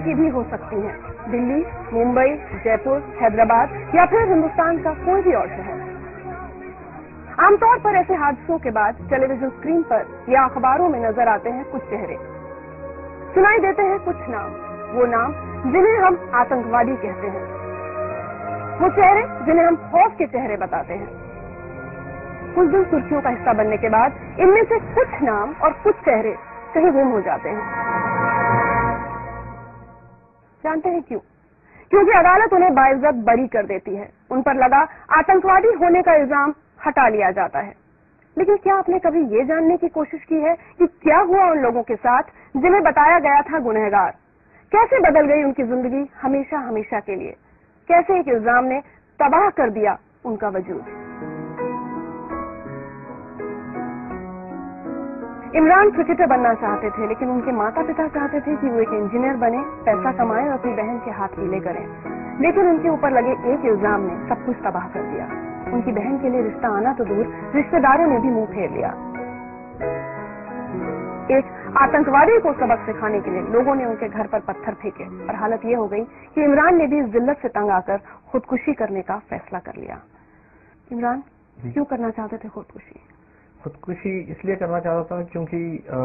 की भी हो सकती हैं, दिल्ली, मुंबई, जयपुर, हैदराबाद या फिर हिंदुस्तान का कोई भी और शहर। आमतौर पर ऐसे हादसों के बाद टेलीविजन स्क्रीन पर या अखबारों में नजर आते हैं कुछ चेहरे, सुनाई देते हैं कुछ नाम, वो नाम जिन्हें हम आतंकवादी कहते हैं, वो चेहरे जिन्हें हम खौफ के चेहरे बताते हैं। कुछ दिन सुर्खियों का हिस्सा बनने के बाद इनमें से कुछ नाम और कुछ चेहरे कहीं गुम हो जाते हैं। जानते हैं क्यों? क्योंकि अदालत उन्हें बाइज्जत बरी कर देती है, उन पर लगा आतंकवादी होने का इल्जाम हटा लिया जाता है। लेकिन क्या आपने कभी ये जानने की कोशिश की है कि क्या हुआ उन लोगों के साथ जिन्हें बताया गया था गुनहगार? कैसे बदल गई उनकी जिंदगी हमेशा हमेशा के लिए? कैसे एक इल्जाम ने तबाह कर दिया उनका वजूद? इमरान क्रिकेटर बनना चाहते थे, लेकिन उनके माता पिता चाहते थे कि वो एक इंजीनियर बने, पैसा कमाएं और अपनी बहन के हाथ पीले करें। लेकिन उनके ऊपर लगे एक इल्जाम ने सब कुछ तबाह कर दिया। उनकी बहन के लिए रिश्ता आना तो दूर, रिश्तेदारों ने भी मुंह फेर लिया। एक आतंकवादी को सबक सिखाने के लिए लोगों ने उनके घर पर पत्थर फेंके और हालत ये हो गई कि इमरान ने भी इस जिल्लत से तंग आकर खुदकुशी करने का फैसला कर लिया। इमरान, क्यों करना चाहते थे खुदकुशी? खुदकुशी इसलिए करना चाहता था क्योंकि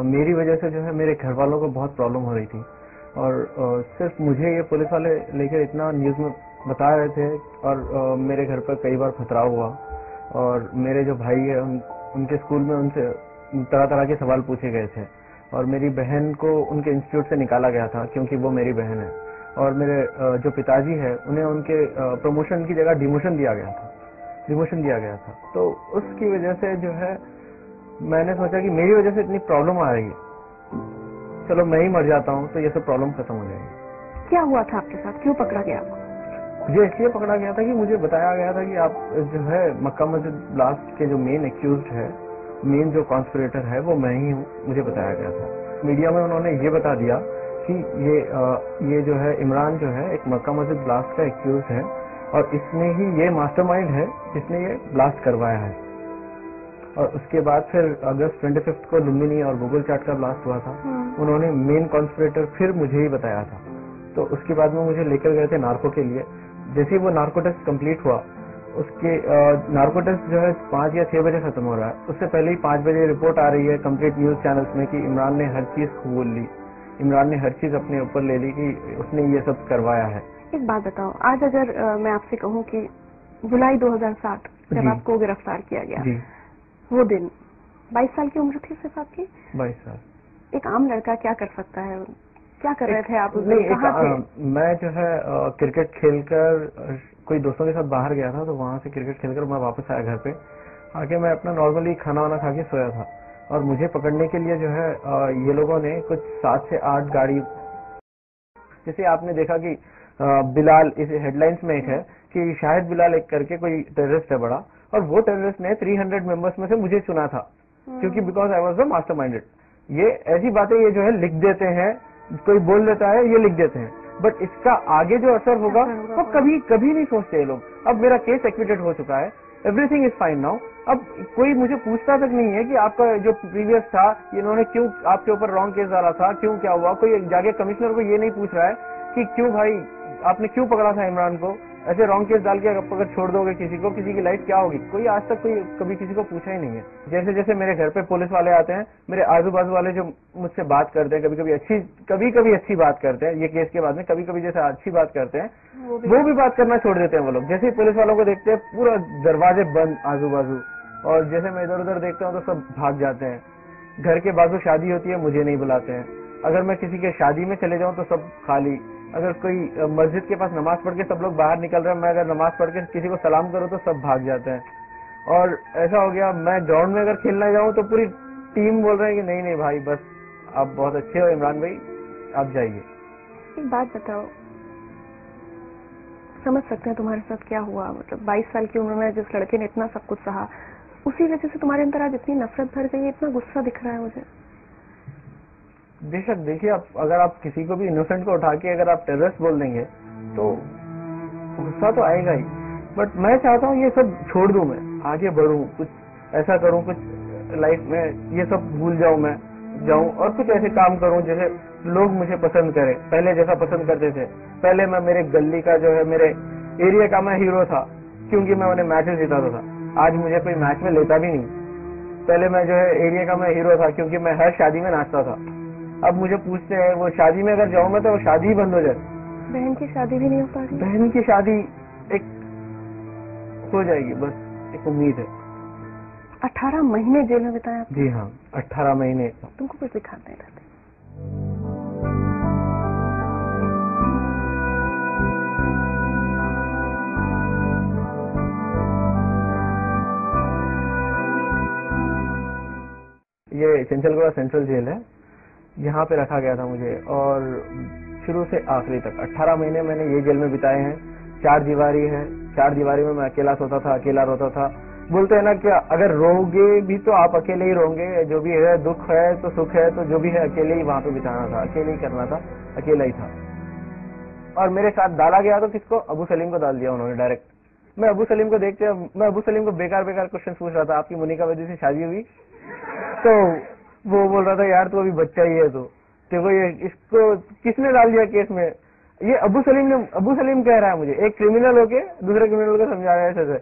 मेरी वजह से जो है मेरे घर वालों को बहुत प्रॉब्लम हो रही थी और सिर्फ मुझे ये पुलिस वाले लेकर इतना न्यूज में बता रहे थे और मेरे घर पर कई बार खतराव हुआ और मेरे जो भाई है उनके स्कूल में उनसे तरह तरह के सवाल पूछे गए थे और मेरी बहन को उनके इंस्टीट्यूट से निकाला गया था क्योंकि वो मेरी बहन है और मेरे जो पिताजी है उन्हें उनके प्रमोशन की जगह डिमोशन दिया गया था। तो उसकी वजह से जो है मैंने सोचा कि मेरी वजह से इतनी प्रॉब्लम आ रही है, चलो मैं ही मर जाता हूँ तो ये सब प्रॉब्लम खत्म हो जाएगी। क्या हुआ था आपके साथ? क्यों पकड़ा गया आपको? मुझे इसलिए पकड़ा गया था कि मुझे बताया गया था कि आप जो है मक्का मस्जिद ब्लास्ट के जो मेन एक्यूज्ड है, मेन जो कॉन्स्पिरेटर है वो मैं ही हूँ, मुझे बताया गया था। मीडिया में उन्होंने ये बता दिया कि ये जो है इमरान जो है एक मक्का मस्जिद ब्लास्ट का एक्यूज्ड है और इसने ही ये मास्टरमाइंड है जिसने ये ब्लास्ट करवाया है। और उसके बाद फिर अगस्त 25 को लुम्बिनी और गूगल चैट का ब्लास्ट हुआ था, उन्होंने मेन कॉन्स्पिरेटर फिर मुझे ही बताया था। तो उसके बाद में मुझे लेकर गए थे नार्को के लिए। जैसे ही वो नार्को टेस्ट कंप्लीट हुआ, उसके नार्को टेस्ट जो है 5 या 6 बजे खत्म हो रहा है, उससे पहले ही 5 बजे रिपोर्ट आ रही है कंप्लीट न्यूज चैनल्स में कि इमरान ने हर चीज खोल ली, इमरान ने हर चीज अपने ऊपर ले ली कि उसने ये सब करवाया है। एक बात बताओ, आज अगर मैं आपसे कहूँ कि जुलाई 2007 जब आपको गिरफ्तार किया गया, वो दिन 22 साल की उम्र थी सिर्फ आपकी? 22 साल। एक आम लड़का क्या कर सकता है? क्या कर रहे थे आप उस दिन? कहाँ थे? मैं जो है क्रिकेट खेलकर कोई दोस्तों के साथ बाहर गया था, तो वहां से क्रिकेट खेलकर मैं वापस आया घर पे। आके मैं अपना नॉर्मली खाना वाना खा के सोया था और मुझे पकड़ने के लिए जो है ये लोगों ने कुछ 7 से 8 गाड़ी, जैसे आपने देखा कि बिलाल, इस हेडलाइंस में एक है कि शाहिद बिलाल एक करके कोई टेररिस्ट है बड़ा, और वो टेररिस्ट ने 300 मेंबर्स में से मुझे चुना था क्योंकि बिकॉज आई वाज द मास्टरमाइंडेड। ये ऐसी बातें ये जो है लिख देते हैं, कोई बोल देता है ये लिख देते हैं, बट इसका आगे जो असर होगा वो कभी नहीं सोचते ये लोग। अब मेरा केस एक्विटेड हो चुका है, एवरीथिंग इज फाइन नाउ। अब कोई मुझे पूछता तक नहीं है कि आपका जो प्रीवियस था इन्होंने क्यों आपके ऊपर रॉन्ग केस डाला था, क्यों क्या हुआ। कोई जाके कमिश्नर को ये नहीं पूछ रहा है कि क्यों भाई आपने क्यों पकड़ा था इमरान को, ऐसे रॉन्ग केस डाल के अगर छोड़ दोगे किसी को, किसी की लाइफ क्या होगी। कोई आज तक कभी किसी को पूछा ही नहीं है। जैसे जैसे मेरे घर पे पुलिस वाले आते हैं, मेरे आजू बाजू वाले जो मुझसे बात करते हैं, कभी कभी अच्छी बात करते हैं, ये केस के बाद में कभी कभी जैसे अच्छी बात करते हैं, वो भी बात करना छोड़ देते हैं वो लोग। जैसे ही पुलिस वालों को देखते हैं पूरा दरवाजे बंद आजू बाजू, और जैसे मैं इधर उधर देखता हूँ तो सब भाग जाते हैं। घर के बाजू शादी होती है, मुझे नहीं बुलाते हैं। अगर मैं किसी के शादी में चले जाऊं तो सब खाली। अगर कोई मस्जिद के पास नमाज पढ़ के सब लोग बाहर निकल रहे हैं, मैं अगर नमाज पढ़ के किसी को सलाम करूं तो सब भाग जाते हैं। और ऐसा हो गया, मैं ग्राउंड में अगर खेलने जाऊं तो पूरी टीम बोल रहे हैं कि नहीं भाई बस आप बहुत अच्छे हो इमरान भाई, आप जाइए। एक बात बताओ, समझ सकते हैं तुम्हारे साथ क्या हुआ। मतलब 22 साल की उम्र में जिस लड़के ने इतना सब कुछ सहा, उसी वजह से तुम्हारे अंदर आज इतनी नफरत भर गई है, इतना गुस्सा दिख रहा है मुझे। बेशक देखिए, अगर आप किसी को भी इनोसेंट को उठा के अगर आप टेररिस्ट बोल देंगे तो गुस्सा तो आएगा ही, बट मैं चाहता हूँ ये सब छोड़ दूं, मैं आगे बढ़ूं, कुछ ऐसा करूं, कुछ लाइफ में ये सब भूल जाऊं, मैं जाऊं और कुछ ऐसे काम करूं जैसे लोग मुझे पसंद करें, पहले जैसा पसंद करते थे। पहले मैं मेरे गली का जो है, मेरे एरिया का मैं हीरो था, क्योंकि मैं उन्हें मैचेस जिताता था। आज मुझे कोई मैच में लेता भी नहीं। पहले मैं जो है एरिया का मैं हीरो था, क्योंकि मैं हर शादी में नाचता था। अब मुझे पूछते हैं वो शादी में अगर जाऊं मैं तो वो शादी ही बंद हो जाए। बहन की शादी भी नहीं हो पा रही? बहन की शादी एक हो जाएगी, बस एक उम्मीद है। 18 महीने जेल में बिताए आपने? जी हाँ, 18 महीने। तुमको कुछ दिखाते नहीं रहते? ये चंचलगढ़ सेंट्रल जेल है, यहाँ पे रखा गया था मुझे, और शुरू से आखिरी तक 18 महीने मैंने ये जेल में बिताए हैं। 4 दीवारी है, 4 दीवारी में मैं अकेला सोता था, अकेला रोता था। बोलते हैं ना कि अगर रोगे भी तो आप अकेले ही रोगे, जो भी है दुख है तो सुख है तो जो भी है अकेले ही वहां पे बिताना था, अकेले ही करना था, अकेला ही था। और मेरे साथ डाला गया तो किसको? अबू सलीम को डाल दिया उन्होंने डायरेक्ट। मैं अबू सलीम को देखते, मैं अबू सलीम को बेकार बेकार क्वेश्चन पूछ रहा था, आपकी मोनिका वैद्य से शादी हुई? तो वो बोल रहा था यार तू अभी बच्चा ही है, तो देखो ये इसको किसने डाल दिया केस में? ये अबू सलीम कह रहा है मुझे, एक क्रिमिनल होके दूसरे क्रिमिनल को समझा रहा है ऐसे से।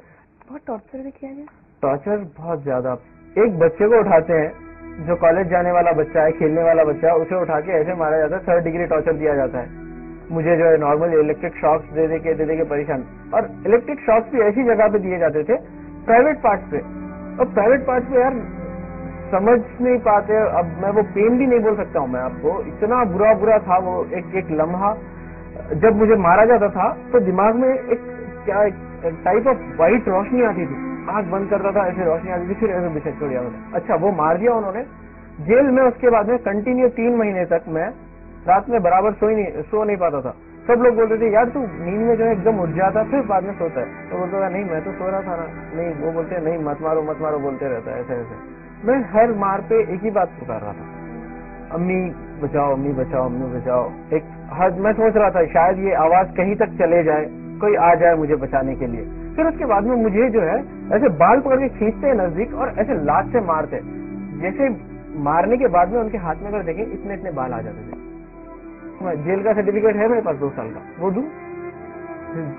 बहुत टॉर्चर भी किया गया? टॉर्चर बहुत ज्यादा। एक बच्चे को उठाते हैं, जो कॉलेज जाने वाला बच्चा है, खेलने वाला बच्चा है, उसे उठा के ऐसे मारा जाता है, 3rd डिग्री टॉर्चर दिया जाता है। मुझे जो है नॉर्मल इलेक्ट्रिक शॉक्स दे दे के परेशान, और इलेक्ट्रिक शॉक्स भी ऐसी जगह पे दिए जाते थे, प्राइवेट पार्ट पे। और प्राइवेट पार्ट पे यार समझ नहीं पाते। अब मैं वो पेन भी नहीं बोल सकता हूँ मैं आपको, इतना बुरा था वो एक लम्हा। जब मुझे मारा जाता था तो दिमाग में एक टाइप ऑफ व्हाइट रोशनी आती थी, आंख बंद करता था, ऐसे रोशनी आती थी, फिर ऐसे बिछड़ छोड़ दिया उन्होंने। अच्छा, वो मार दिया उन्होंने जेल में। उसके बाद में कंटिन्यू 3 महीने तक मैं रात में बराबर सो नहीं पाता था। सब लोग बोलते थे यार तू नींद में जो है एकदम उठ जाता फिर बाद में सोता है। तो बोलता था नहीं मैं तो सो रहा था ना। नहीं, वो बोलते नहीं मत मारो बोलते रहता है ऐसे। मैं हर मार पे एक ही बात पुकार रहा था, अम्मी बचाओ, अम्मी बचाओ, अम्मी बचाओ। मैं सोच रहा था शायद ये आवाज कहीं तक चले जाए, कोई आ जाए मुझे बचाने के लिए। फिर उसके बाद में मुझे जो है ऐसे बाल पकड़ के खींचते हैं नजदीक और ऐसे लात से मारते। जैसे मारने के बाद में उनके हाथ में अगर देखें इतने बाल आ जाते थे। जेल का सर्टिफिकेट है मेरे पास 2 साल का, वो दूं?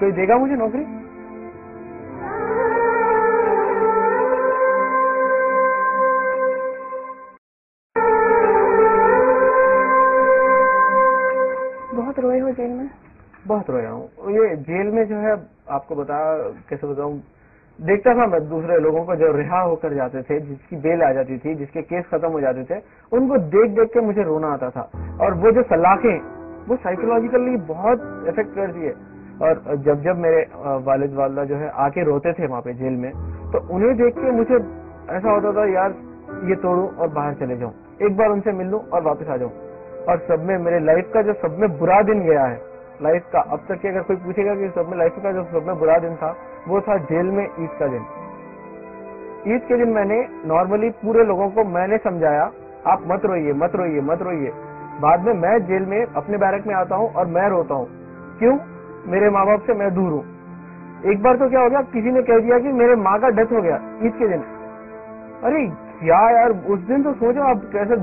कोई देगा मुझे नौकरी? बहुत रोए हो जेल में? बहुत रोया हूँ। ये जेल में जो है आपको कैसे बताऊं, देखता था मैं दूसरे लोगों को जो रिहा होकर जाते थे, जिसकी बेल आ जाती थी, जिसके केस खत्म हो जाते थे, उनको देख के मुझे रोना आता था। और वो जो सलाखें वो साइकोलॉजिकली बहुत इफेक्ट करती है। और जब मेरे वालिद वालदा जो है आके रोते थे वहां पे जेल में, तो उन्हें देख के मुझे ऐसा होता था यार ये तोड़ूं और बाहर चले जाऊं, एक बार उनसे मिल लूं और वापस आ जाऊं। और सब में मेरे लाइफ का जो सब में बुरा दिन गया है लाइफ का, अब तक की अगर कोई पूछेगा कि सब में लाइफ का जो सब में बुरा दिन था, वो था जेल में ईद का दिन। ईद के दिन मैंने नॉर्मली पूरे लोगों को मैंने समझाया आप मत रोइए। बाद में मैं जेल में अपने बैरक में आता हूँ और मैं रोता हूँ। क्यों? मेरे माँ बाप से मैं दूर हूँ। एक बार तो क्या हो गया, किसी ने कह दिया कि मेरे माँ का डेथ हो गया ईद के दिन। अरे क्या यार, उस दिन तो सोचो आप कैसे,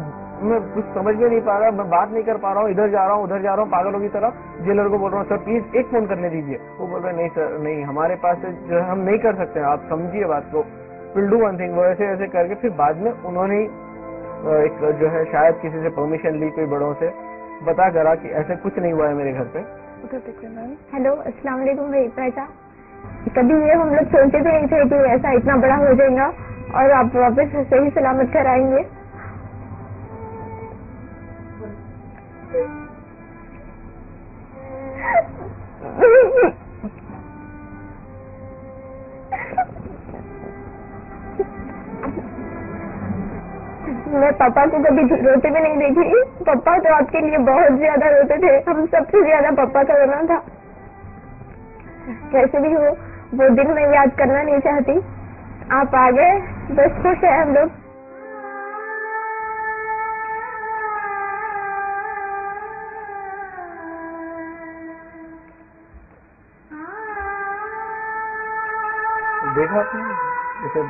मैं कुछ समझ में नहीं पा रहा, मैं बात नहीं कर पा रहा हूँ, इधर जा रहा हूँ उधर जा रहा हूँ पागलों की तरह। जेलर को बोल रहा हूँ सर प्लीज एक फोन करने दीजिए। वो बोल रहे नहीं सर नहीं, हमारे पास जो है हम नहीं कर सकते, आप समझिए बात को, विल डू वन थिंग। वो ऐसे करके फिर बाद में उन्होंने एक जो है शायद किसी से परमिशन ली, कोई बड़ों से बता करा कि ऐसे कुछ नहीं हुआ है मेरे घर पे। हेलो अस्सलाम वालेकुम बेटा। कभी ये हम लोग सोचते भी नहीं थे कि ऐसा इतना बड़ा हो जाएगा और आप वापस सही सलामत घर आएंगे। मैं पापा को कभी रोते भी नहीं देखी। पापा तो आपके लिए बहुत ज्यादा रोते थे, हम सबसे ज्यादा पापा का रोना था। कैसे भी हो वो दिन मैं याद करना नहीं चाहती। आप आ गए, बस खुश है हम लोग। देखा आपने, जैसे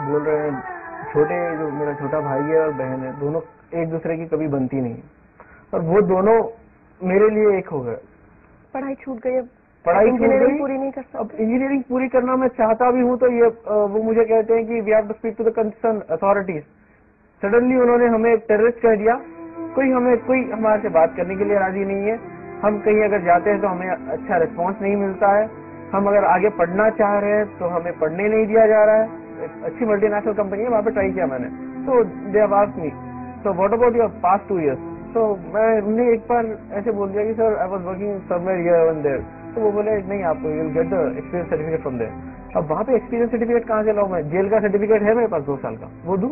बोल रहे हैं छोटे, जो मेरा छोटा भाई है और बहन है, दोनों एक दूसरे की कभी बनती नहीं। और वो दोनों मेरे लिए एक हो गए। पढ़ाई छूट गई, अब पढ़ाई छूट इंजीनियरिंग गई, पूरी नहीं कर सकते। अब इंजीनियरिंग पूरी करना मैं चाहता भी हूँ तो ये वो मुझे कहते हैं कि we have to speak to the concern authorities. Suddenly उन्होंने हमें टेररिस्ट कह दिया, कोई हमारे से बात करने के लिए राजी नहीं है। हम कहीं अगर जाते हैं तो हमें अच्छा रिस्पॉन्स नहीं मिलता है, हम अगर आगे पढ़ना चाह रहे हैं तो हमें पढ़ने नहीं दिया जा रहा है। अच्छी मल्टीनेशनल कंपनी है, वहाँ पे ट्राई किया मैंने, तो they have asked me so what about your past 2 years। तो मैंने एक बार ऐसे बोल दिया कि sir I was working somewhere here and there. तो वो बोले नहीं, आपको you will get the experience certificate from there. अब वहाँ पे एक्सपीरियंस सर्टिफिकेट कहाँ से लाऊं मैं? जेल का सर्टिफिकेट है मेरे पास 2 साल का, वो दूं?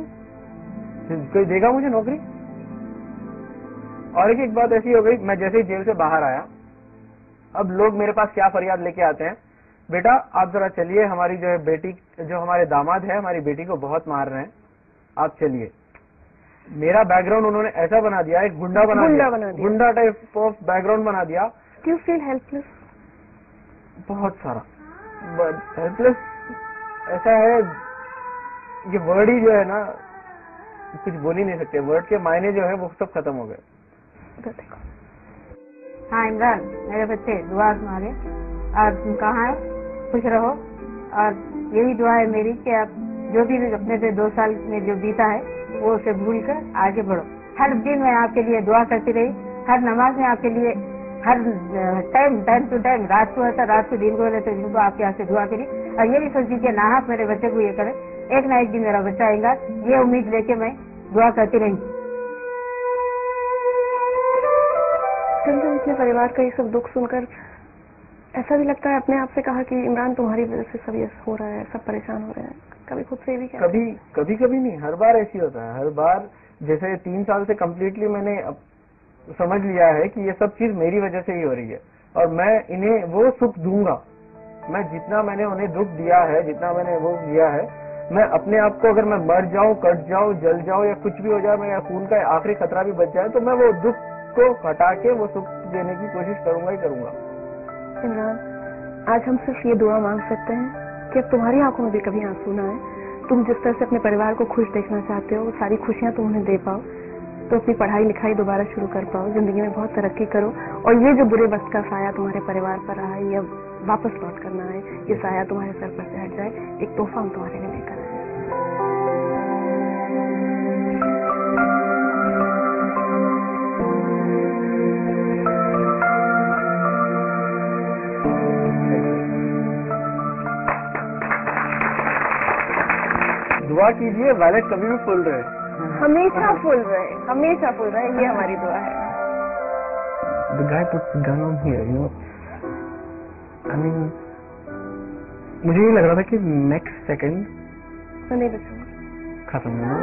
कोई देगा मुझे नौकरी? और एक बात ऐसी हो गई, मैं जैसे ही जेल से बाहर आया, अब लोग मेरे पास क्या फरियाद लेके आते हैं, बेटा आप जरा चलिए, हमारी जो है बेटी, जो हमारे दामाद है हमारी बेटी को बहुत मार रहे हैं, आप चलिए। मेरा बैकग्राउंड उन्होंने ऐसा बना दिया, एक गुंडा बना दिया, गुंडा टाइप ऑफ बैकग्राउंड बना दिया। Do you feel helpless? बहुत सारा हेल्पलेस ऐसा है, ये वर्ड ही जो है ना, कुछ बोल ही नहीं सकते, वर्ड के मायने जो है वो सब खत्म हो गए। हाँ इमरान, मेरे बच्चे दुआ तुम्हारे, और तुम कहाँ है, खुश रहो, और यही दुआ है मेरी कि आप जो भी अपने से 2 साल में जो बीता है वो उसे भूल कर आगे बढ़ो। हर दिन मैं आपके लिए दुआ करती रही, हर नमाज में आपके लिए, हर टाइम टू टाइम, रात को होता रात को, दिन को होता दिन को आपके यहाँ से दुआ करी। और ये भी सोची कि नाहक मेरे बच्चे को ये करे, एक ना एक दिन मेरा बच्चा आएगा, ये उम्मीद लेके मैं दुआ करती रही। अपने परिवार का ये सब दुख सुनकर ऐसा भी लगता है, अपने आप से कहा कि इमरान तुम्हारी वजह से सब ये हो रहा है, सब परेशान हो रहे हैं? कभी खुद से भी क्या? कभी नहीं, हर बार ऐसी होता है। हर बार जैसे 3 साल से कम्प्लीटली मैंने समझ लिया है कि ये सब चीज मेरी वजह से ही हो रही है, और मैं इन्हें वो सुख दूंगा। मैं जितना मैंने उन्हें दुख दिया है, जितना मैंने वो दिया है, मैं अपने आप को, अगर मैं मर जाऊं, कट जाऊं, जल जाऊं या कुछ भी हो जाए, मेरा खून का आखिरी खतरा भी बच जाए, तो मैं वो दुख को हटा के वो सुख देने की कोशिश करूंगा ही करूंगा। इमरान, आज हम सिर्फ ये दुआ मांग सकते हैं कि अब तुम्हारी आंखों में भी कभी आंसू ना आए। तुम जिस तरह से अपने परिवार को खुश देखना चाहते हो, वो सारी खुशियां तुम उन्हें दे पाओ, तो अपनी पढ़ाई लिखाई दोबारा शुरू कर पाओ, जिंदगी में बहुत तरक्की करो, और ये जो बुरे वक्त का साया तुम्हारे परिवार पर रहा है, ये वापस लौट करना है, ये साया तुम्हारे सर पर से हट जाए। एक तोहफा हम तुम्हारे लिए लेकर आए। दुआ कीजिए वैलेट कभी भी फुल रहे, हमेशा फुल रहे, हमेशा फुल रहे, ये हमारी दुआ है। The guy puts the gun on here, you know. I mean, मुझे ये लग रहा था कि नेक्स्ट सेकंड नहीं बचूंगा, खत्म होना।